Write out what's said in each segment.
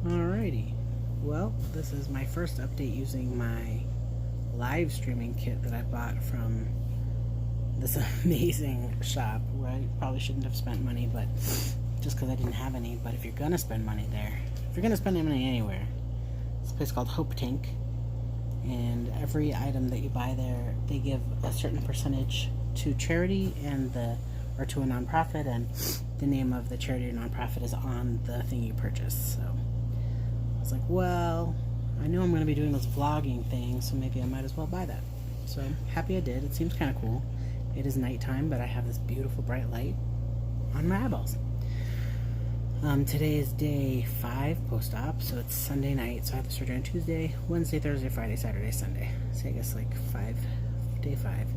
Alrighty, well, this is my first update using my live streaming kit that I bought from this amazing shop where I probably shouldn't have spent money, but just because I didn't have any. But if you're gonna spend money there, if you're gonna spend money anywhere, it's a place called Hope Tank, and every item that you buy there, they give a certain percentage to charity or to a nonprofit, and the name of the charity or nonprofit is on the thing you purchase. So I was like, well, I know I'm going to be doing this vlogging thing, so maybe I might as well buy that. So I'm happy I did. It seems kind of cool. It is nighttime, but I have this beautiful bright light on my eyeballs. Today is day 5 post-op, so it's Sunday night, so I have the surgery on Tuesday, Wednesday, Thursday, Friday, Saturday, Sunday. So I guess like day 5.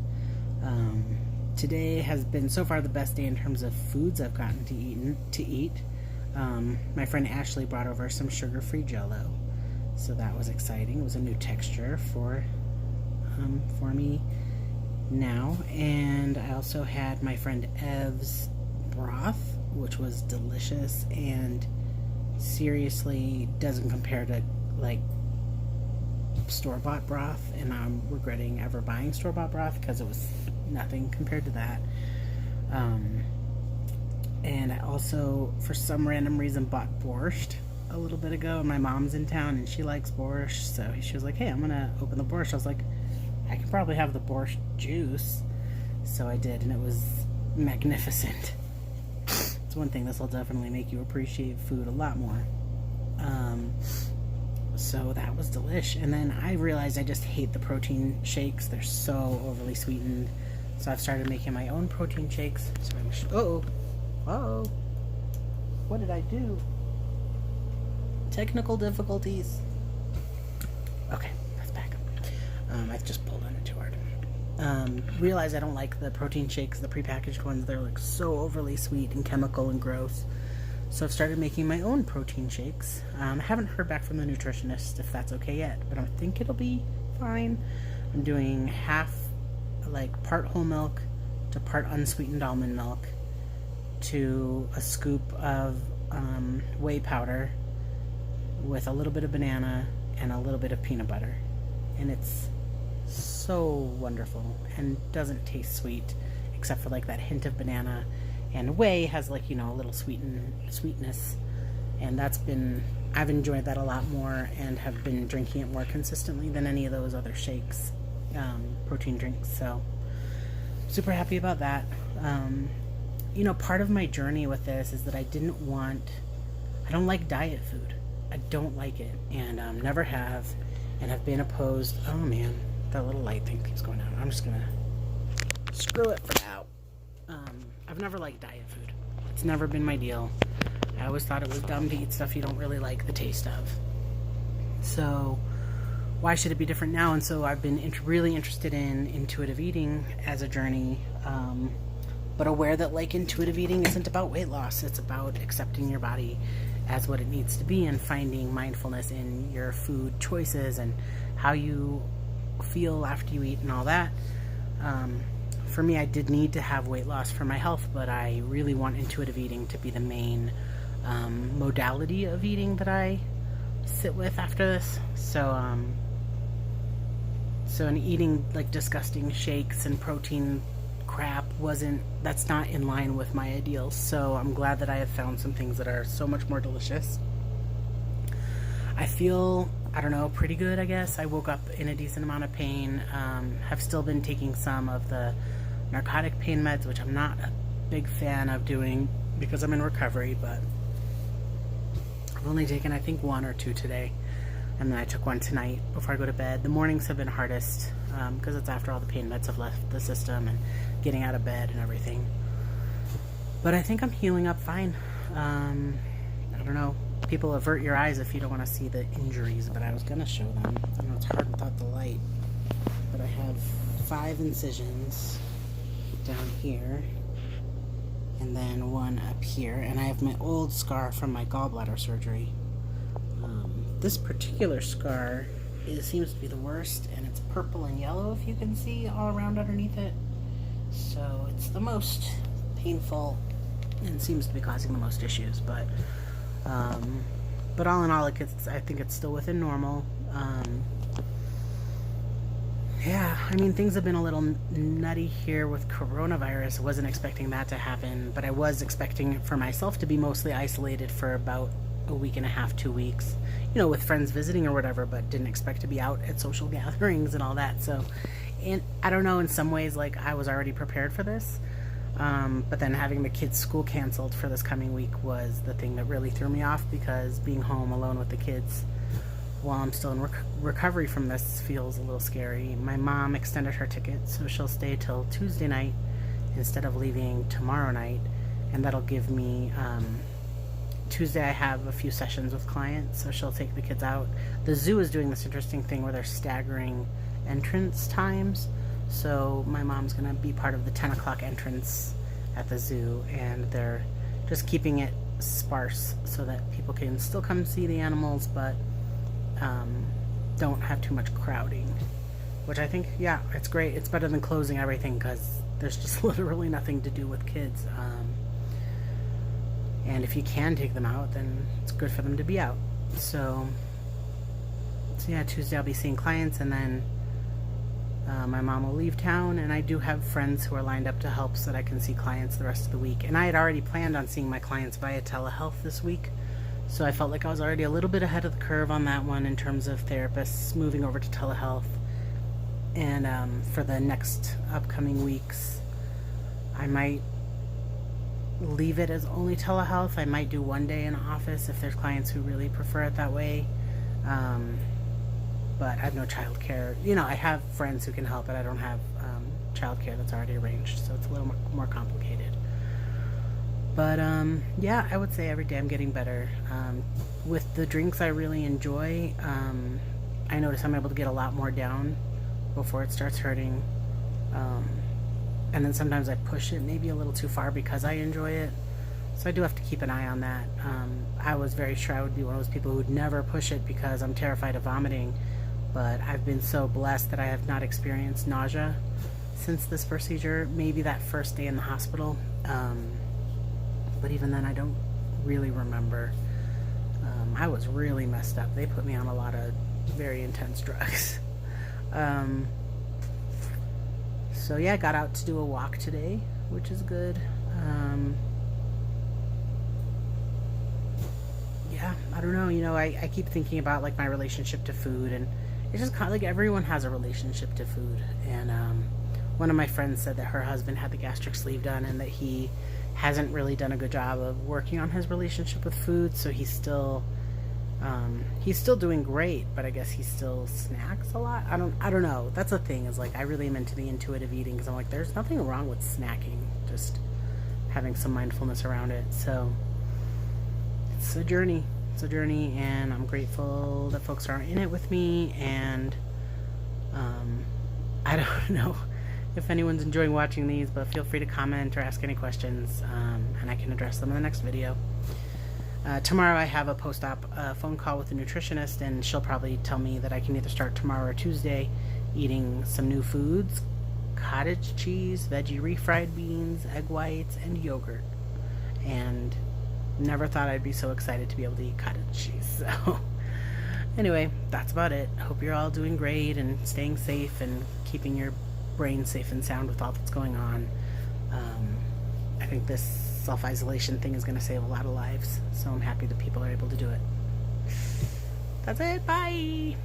Today has been so far the best day in terms of foods I've gotten to eat. My friend Ashley brought over some sugar-free Jell-O, so that was exciting. It was a new texture for me now. And I also had my friend Ev's broth, which was delicious and seriously doesn't compare to like store-bought broth, and I'm regretting ever buying store-bought broth because it was nothing compared to that. And I also, for some random reason, bought borscht a little bit ago. My mom's in town and she likes borscht, so she was like, hey, I'm gonna open the borscht. I was like, I can probably have the borscht juice. So I did, and it was magnificent. It's one thing, this will definitely make you appreciate food a lot more. So that was delish. And then I realized I just hate the protein shakes. They're so overly sweetened. So I've started making my own protein shakes. So uh-oh. What did I do? Technical difficulties. Okay, that's back. I just pulled on it too hard. Realize I don't like the protein shakes, the prepackaged ones. They're like so overly sweet and chemical and gross. So I've started making my own protein shakes. I haven't heard back from the nutritionist if that's okay yet, but I think it'll be fine. I'm doing part whole milk to part unsweetened almond milk to a scoop of whey powder with a little bit of banana and a little bit of peanut butter. And it's so wonderful and doesn't taste sweet except for like that hint of banana. And whey has a little sweetness, and I've enjoyed that a lot more and have been drinking it more consistently than any of those other shakes, protein drinks. So super happy about that. Part of my journey with this is that I don't like diet food. I don't like it, and never have, and have been opposed. Oh man, that little light thing keeps going out. I'm just gonna screw it for now. I've never liked diet food. It's never been my deal. I always thought it was dumb to eat stuff you don't really like the taste of. So why should it be different now? And so I've been really interested in intuitive eating as a journey, but aware that intuitive eating isn't about weight loss. It's about accepting your body as what it needs to be and finding mindfulness in your food choices and how you feel after you eat and all that. For me, I did need to have weight loss for my health, but I really want intuitive eating to be the main modality of eating that I sit with after this. So in eating disgusting shakes and protein crap that's not in line with my ideals. So I'm glad that I have found some things that are so much more delicious. I feel, pretty good, I guess. I woke up in a decent amount of pain. Have still been taking some of the narcotic pain meds, which I'm not a big fan of doing because I'm in recovery, but I've only taken, I think, 1 or 2 today, and then I took 1 tonight before I go to bed. The mornings have been hardest because it's after all the pain meds have left the system and getting out of bed and everything. But I think I'm healing up fine. I don't know. People, avert your eyes if you don't want to see the injuries, but I was going to show them. I know it's hard without the light, but I have 5 incisions down here, and then 1 up here, and I have my old scar from my gallbladder surgery. This particular scar seems to be the worst, and it's purple and yellow, if you can see, all around underneath it. So it's the most painful and seems to be causing the most issues, but But all in all, I think it's still within normal. Yeah, I mean, things have been a little nutty here with coronavirus. I wasn't expecting that to happen, but I was expecting for myself to be mostly isolated for about a week and a half, 2 weeks, with friends visiting or whatever, but didn't expect to be out at social gatherings and all that. So, and I don't know, in some ways, like, I was already prepared for this. But then having the kids' school canceled for this coming week was the thing that really threw me off, because being home alone with the kids while I'm still in recovery from this feels a little scary. My mom extended her ticket, so she'll stay till Tuesday night instead of leaving tomorrow night, and that'll give me Tuesday I have a few sessions with clients, so she'll take the kids out. The zoo is doing this interesting thing where they're staggering entrance times, so my mom's gonna be part of the 10 o'clock entrance at the zoo, and they're just keeping it sparse so that people can still come see the animals, but don't have too much crowding, which I think, yeah, it's great. It's better than closing everything, because there's just literally nothing to do with kids. And if you can take them out, then it's good for them to be out. So yeah, Tuesday I'll be seeing clients, and then my mom will leave town, and I do have friends who are lined up to help so that I can see clients the rest of the week. And I had already planned on seeing my clients via telehealth this week, so I felt like I was already a little bit ahead of the curve on that one in terms of therapists moving over to telehealth. And for the next upcoming weeks, I might leave it as only telehealth. I might do one day in office if there's clients who really prefer it that way. But I have no childcare. I have friends who can help, but I don't have childcare that's already arranged, so it's a little more complicated. But yeah, I would say every day I'm getting better. With the drinks I really enjoy, I notice I'm able to get a lot more down before it starts hurting. And then sometimes I push it maybe a little too far because I enjoy it. So I do have to keep an eye on that. I was very sure I would be one of those people who would never push it because I'm terrified of vomiting. But I've been so blessed that I have not experienced nausea since this procedure. Maybe that first day in the hospital. But even then, I don't really remember. I was really messed up. They put me on a lot of very intense drugs. So yeah, I got out to do a walk today, which is good. Yeah, I don't know. I keep thinking about like my relationship to food, and it's just kind of like everyone has a relationship to food. And one of my friends said that her husband had the gastric sleeve done, and that he hasn't really done a good job of working on his relationship with food. So he's still doing great, but I guess he still snacks a lot. I don't know. That's the thing, is like I really am into the intuitive eating, because I'm like, there's nothing wrong with snacking, just having some mindfulness around it. So it's a journey. And I'm grateful that folks are in it with me. And I don't know if anyone's enjoying watching these, but feel free to comment or ask any questions, and I can address them in the next video. Tomorrow I have a post-op phone call with a nutritionist, and she'll probably tell me that I can either start tomorrow or Tuesday eating some new foods: cottage cheese, veggie refried beans, egg whites, and yogurt. And never thought I'd be so excited to be able to eat cottage cheese. So anyway, that's about it. Hope you're all doing great and staying safe and keeping your brain safe and sound with all that's going on. I think this self-isolation thing is going to save a lot of lives, so I'm happy that people are able to do it. That's it. Bye.